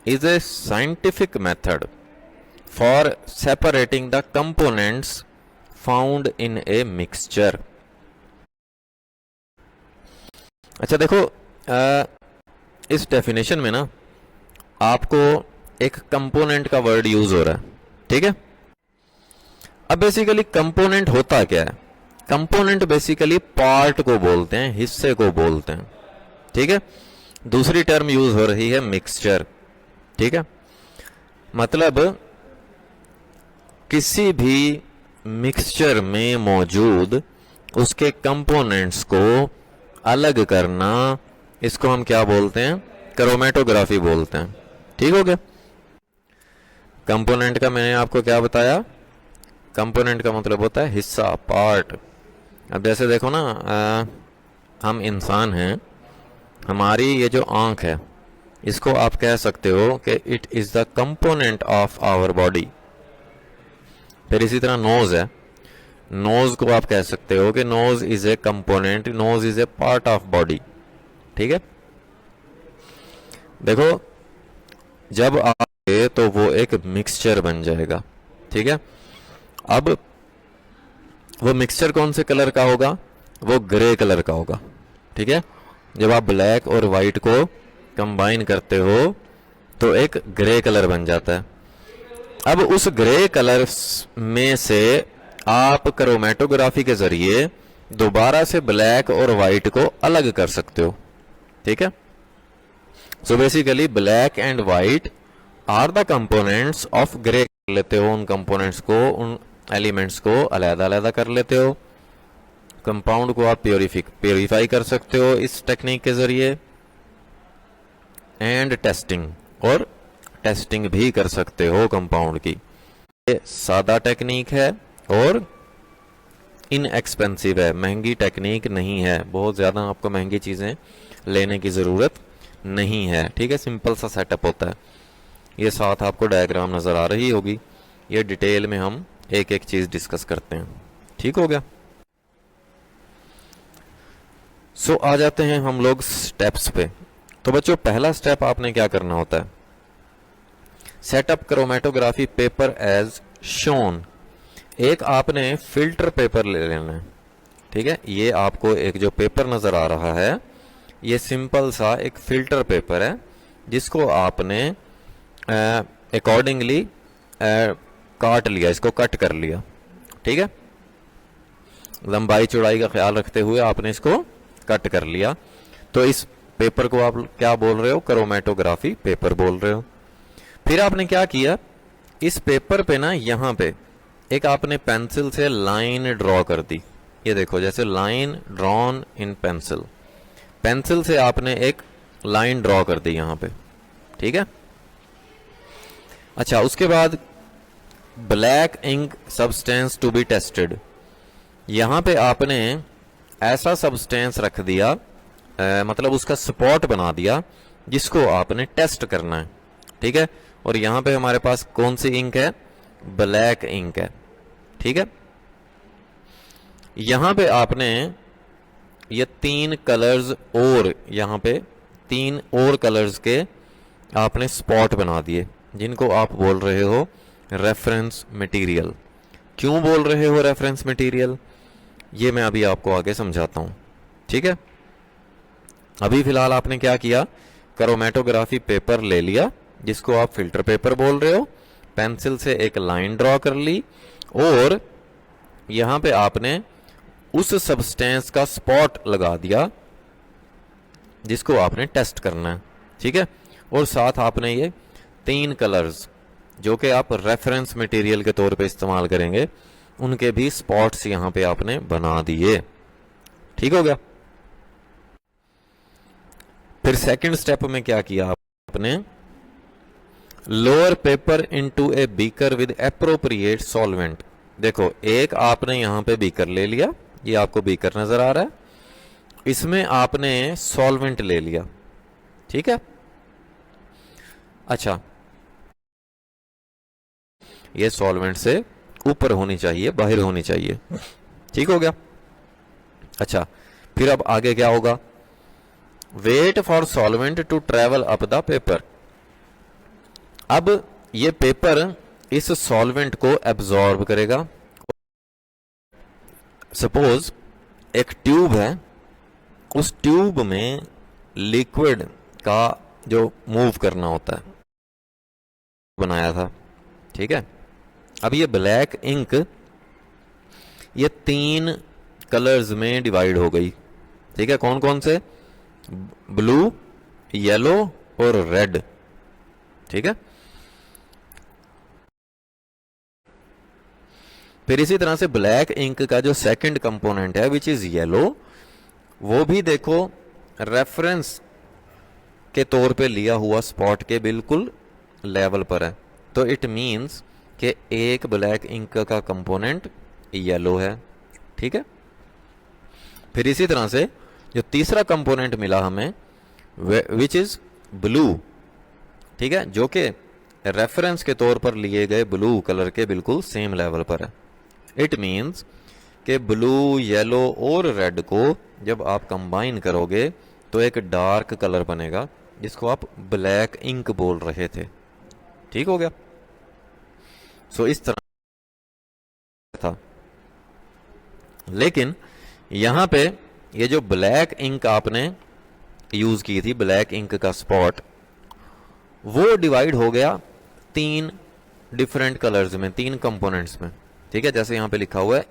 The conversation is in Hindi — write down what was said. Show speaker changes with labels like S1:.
S1: is a scientific method for separating the components found in a mixture. अच्छा देखो, इस डेफिनेशन में ना आपको एक कंपोनेंट का वर्ड यूज हो रहा है, ठीक है। अब बेसिकली कंपोनेंट होता क्या है? कंपोनेंट बेसिकली पार्ट को बोलते हैं, हिस्से को बोलते हैं, ठीक है। दूसरी टर्म यूज हो रही है मिक्सचर, ठीक है। मतलब किसी भी मिक्सचर में मौजूद उसके कंपोनेंट्स को अलग करना, इसको हम क्या बोलते हैं? क्रोमेटोग्राफी बोलते हैं, ठीक हो गया। कंपोनेंट का मैंने आपको क्या बताया? कंपोनेंट का मतलब होता है हिस्सा, पार्ट। अब जैसे देखो ना, हम इंसान हैं, हमारी ये जो आंख है इसको आप कह सकते हो कि it is the component of our body. फिर इसी तरह नोज है, नोज को आप कह सकते हो कि nose is a component, nose is a part of body, ठीक है। देखो जब आए तो वो एक मिक्सचर बन जाएगा, ठीक है। अब वो मिक्सचर कौन से कलर का होगा? वो ग्रे कलर का होगा, ठीक है। जब आप ब्लैक और वाइट को कंबाइन करते हो तो एक ग्रे कलर बन जाता है। अब उस ग्रे कलर में से आप क्रोमेटोग्राफी के जरिए दोबारा से ब्लैक और वाइट को अलग कर सकते हो, ठीक है। So basically black and white are the components of grey. लेते हो उन कंपोनेंट्स को, उन एलिमेंट्स को अलग-अलग कर लेते हो। कंपाउंड को आप प्योरीफाई कर सकते हो इस टेक्निक के जरिए, एंड टेस्टिंग, और टेस्टिंग भी कर सकते हो कंपाउंड की। ये सादा टेक्निक है और इनएक्सपेंसिव है, महंगी टेक्निक नहीं है। बहुत ज्यादा आपको महंगी चीजें लेने की जरूरत नहीं है, ठीक है। सिंपल सा सेटअप होता है। ये साथ आपको डायग्राम नजर आ रही होगी, ये डिटेल में हम एक एक चीज डिस्कस करते हैं, ठीक हो गया। सो आ जाते हैं हम लोग स्टेप्स पे। तो बच्चों पहला स्टेप आपने क्या करना होता है? Setup chromatography paper as shown. एक आपने फिल्टर पेपर ले लेना है, ठीक है। ये आपको एक जो पेपर नजर आ रहा है ये सिंपल सा एक फिल्टर पेपर है, जिसको आपने अकॉर्डिंगली काट लिया, इसको कट कर लिया, ठीक है। लंबाई चौड़ाई का ख्याल रखते हुए आपने इसको कट कर लिया। तो इस पेपर को आप क्या बोल रहे हो? क्रोमेटोग्राफी पेपर बोल रहे हो। फिर आपने क्या किया, इस पेपर पे ना यहां पे एक आपने पेंसिल से लाइन ड्रॉ कर दी। ये देखो, जैसे line drawn in pencil, pencil से आपने एक लाइन ड्रॉ कर दी यहां पे, ठीक है। अच्छा, उसके बाद black ink substance to be tested. यहां पे आपने ऐसा सब्सटेंस रख दिया, मतलब उसका स्पॉट बना दिया जिसको आपने टेस्ट करना है, ठीक है। और यहां पे हमारे पास कौन सी इंक है? ब्लैक इंक है, ठीक है। यहां पे आपने ये तीन कलर्स, और यहां पे तीन और कलर्स के आपने स्पॉट बना दिए, जिनको आप बोल रहे हो रेफरेंस मटेरियल। क्यों बोल रहे हो रेफरेंस मटेरियल? ये मैं अभी आपको आगे समझाता हूं, ठीक है। अभी फिलहाल आपने क्या किया? क्रोमेटोग्राफी पेपर ले लिया, जिसको आप फिल्टर पेपर बोल रहे हो, पेंसिल से एक लाइन ड्रॉ कर ली, और यहां पे आपने उस सब्सटेंस का स्पॉट लगा दिया जिसको आपने टेस्ट करना है, ठीक है। और साथ आपने ये तीन कलर्स जो कि आप रेफरेंस मटेरियल के तौर पे इस्तेमाल करेंगे, उनके भी स्पॉट्स यहां पे आपने बना दिए, ठीक हो गया। फिर सेकंड स्टेप में क्या किया आपने? Lower paper into a beaker with appropriate solvent. देखो, एक आपने यहां पे बीकर ले लिया, ये आपको बीकर नजर आ रहा है, इसमें आपने सॉल्वेंट ले लिया, ठीक है। अच्छा, ये सॉल्वेंट से ऊपर होनी चाहिए, बाहर होनी चाहिए, ठीक हो गया। अच्छा, फिर अब आगे क्या होगा? Wait for solvent to travel up the paper. अब ये पेपर इस सॉल्वेंट को एब्जॉर्ब करेगा। सपोज एक ट्यूब है, उस ट्यूब में लिक्विड का जो मूव करना होता है बनाया था, ठीक है। अब ये ब्लैक इंक ये 3 कलर्स में डिवाइड हो गई, ठीक है। कौन कौन से? ब्लू, येलो और रेड, ठीक है। फिर इसी तरह से ब्लैक इंक का जो सेकंड कंपोनेंट है विच इज येलो, वो भी देखो रेफरेंस के तौर पे लिया हुआ स्पॉट के बिल्कुल लेवल पर है। तो इट मींस कि एक ब्लैक इंक का कंपोनेंट येलो है, ठीक है। फिर इसी तरह से जो तीसरा कंपोनेंट मिला हमें विच इज ब्लू, ठीक है, जो कि रेफरेंस के तौर पर लिए गए ब्लू कलर के बिल्कुल सेम लेवल पर है। इट मीन्स कि ब्लू, येलो और रेड को जब आप कंबाइन करोगे तो एक डार्क कलर बनेगा जिसको आप ब्लैक इंक बोल रहे थे, ठीक हो गया। सो इस तरह था। लेकिन यहां पे ये जो ब्लैक इंक आपने यूज की थी, ब्लैक इंक का स्पॉट, वो डिवाइड हो गया 3 डिफरेंट कलर्स में, 3 कंपोनेंट्स में, ठीक है। जैसे यहां पे लिखा हुआ है